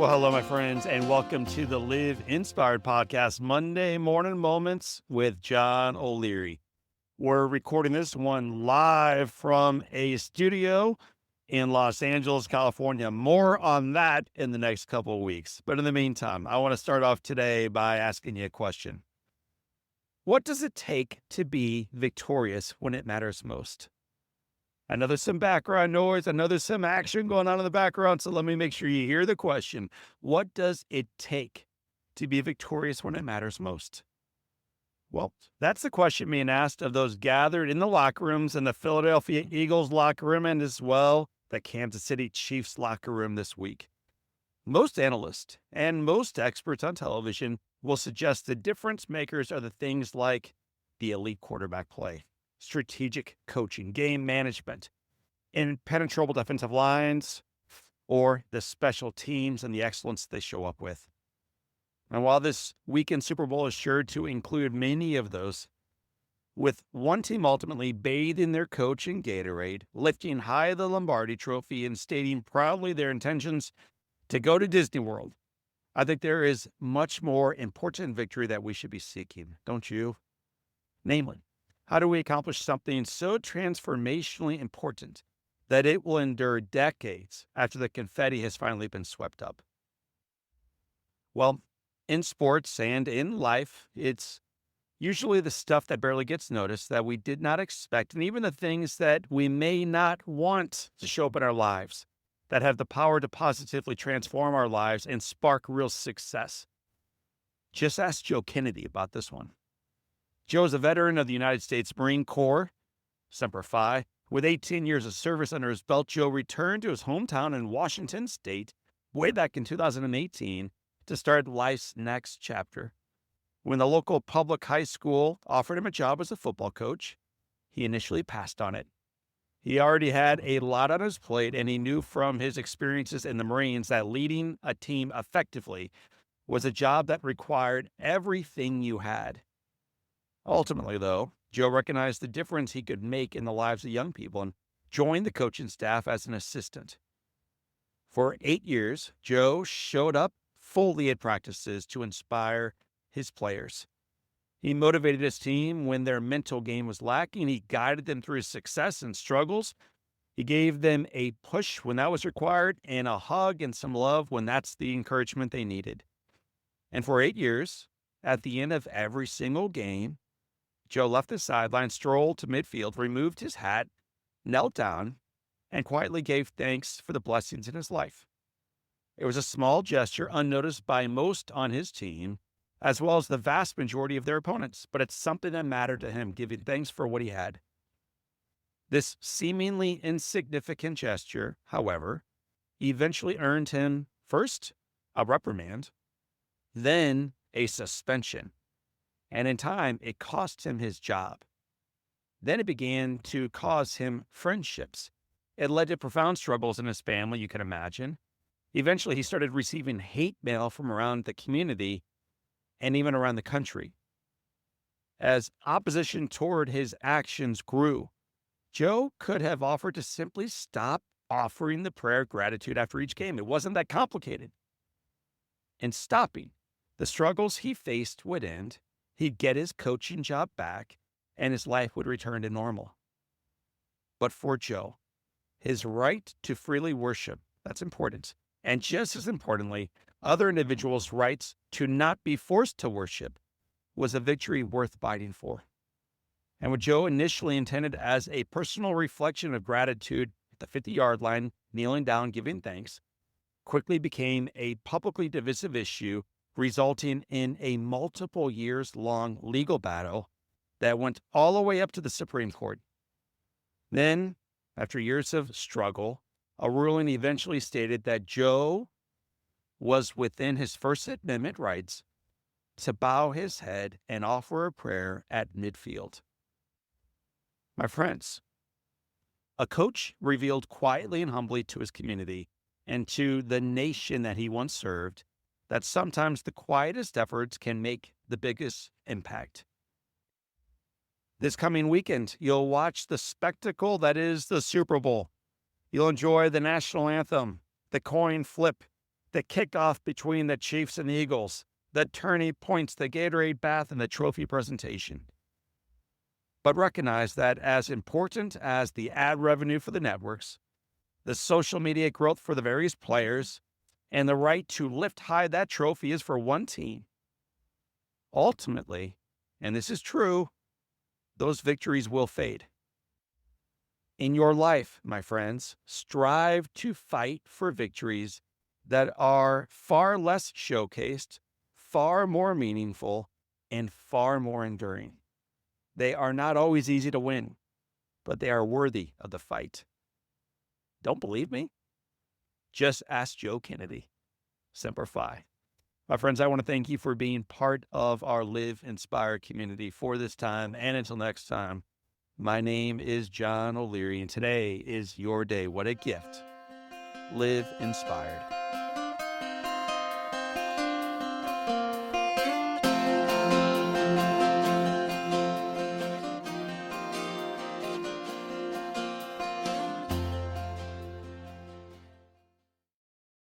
Well, hello, my friends, and welcome to the Live Inspired podcast, Monday Morning Moments with John O'Leary. We're recording this one live from a studio in Los Angeles, California. More on that in the next couple of weeks. But in the meantime, I want to start off today by asking you a question. What does it take to be victorious when it matters most? I know there's some background noise. I know there's some action going on in the background. So let me make sure you hear the question. What does it take to be victorious when it matters most? Well, that's the question being asked of those gathered in the locker rooms in the Philadelphia Eagles locker room and as well the Kansas City Chiefs locker room this week. Most analysts and most experts on television will suggest the difference makers are the things like the elite quarterback play, strategic coaching, game management, impenetrable defensive lines, or the special teams and the excellence they show up with. And while this weekend Super Bowl is sure to include many of those, with one team ultimately bathing their coach in Gatorade, lifting high the Lombardi trophy, and stating proudly their intentions to go to Disneyworld, I think there is much more important victory that we should be seeking, don't you? Namely, how do we accomplish something so transformationally important that it will endure decades after the confetti has finally been swept up? Well, in sports and in life, it's usually the stuff that barely gets noticed that we did not expect, and even the things that we may not want to show up in our lives that have the power to positively transform our lives and spark real success. Just ask Joe Kennedy about this one. Joe is a veteran of the United States Marine Corps, Semper Fi. With 18 years of service under his belt, Joe returned to his hometown in Washington State way back in 2018 to start life's next chapter. When the local public high school offered him a job as a football coach, he initially passed on it. He already had a lot on his plate, and he knew from his experiences in the Marines that leading a team effectively was a job that required everything you had. Ultimately, though, Joe recognized the difference he could make in the lives of young people and joined the coaching staff as an assistant. For 8 years, Joe showed up fully at practices to inspire his players. He motivated his team when their mental game was lacking. He guided them through success and struggles. He gave them a push when that was required and a hug and some love when that's the encouragement they needed. And for 8 years, at the end of every single game, Joe left the sideline, strolled to midfield, removed his hat, knelt down, and quietly gave thanks for the blessings in his life. It was a small gesture unnoticed by most on his team, as well as the vast majority of their opponents, but it's something that mattered to him, giving thanks for what he had. This seemingly insignificant gesture, however, eventually earned him first a reprimand, then a suspension, and in time it cost him his job. Then it began to cause him friendships. It led to profound struggles in his family, you can imagine. Eventually he started receiving hate mail from around the community and even around the country. As opposition toward his actions grew, Joe could have offered to simply stop offering the prayer of gratitude after each game. It wasn't that complicated. In stopping, the struggles he faced would end, he'd get his coaching job back, and his life would return to normal. But for Joe, his right to freely worship, that's important. And just as importantly, other individuals' rights to not be forced to worship was a victory worth fighting for. And what Joe initially intended as a personal reflection of gratitude at the 50-yard line, kneeling down, giving thanks, quickly became a publicly divisive issue, resulting in a multiple years-long legal battle that went all the way up to the Supreme Court. Then, after years of struggle, a ruling eventually stated that Joe was within his First Amendment rights to bow his head and offer a prayer at midfield. My friends, a coach revealed quietly and humbly to his community and to the nation that he once served that sometimes the quietest efforts can make the biggest impact. This coming weekend, you'll watch the spectacle that is the Super Bowl. You'll enjoy the national anthem, the coin flip, the kickoff between the Chiefs and Eagles, the tourney points, the Gatorade bath, and the trophy presentation. But recognize that as important as the ad revenue for the networks, the social media growth for the various players, and the right to lift high that trophy is for one team, ultimately, and this is true, those victories will fade. In your life, my friends, strive to fight for victories that are far less showcased, far more meaningful, and far more enduring. They are not always easy to win, but they are worthy of the fight. Don't believe me? Just ask Joe Kennedy. Semper Fi. My friends, I want to thank you for being part of our Live Inspired community for this time. And until next time, my name is John O'Leary, and today is your day. What a gift. Live inspired.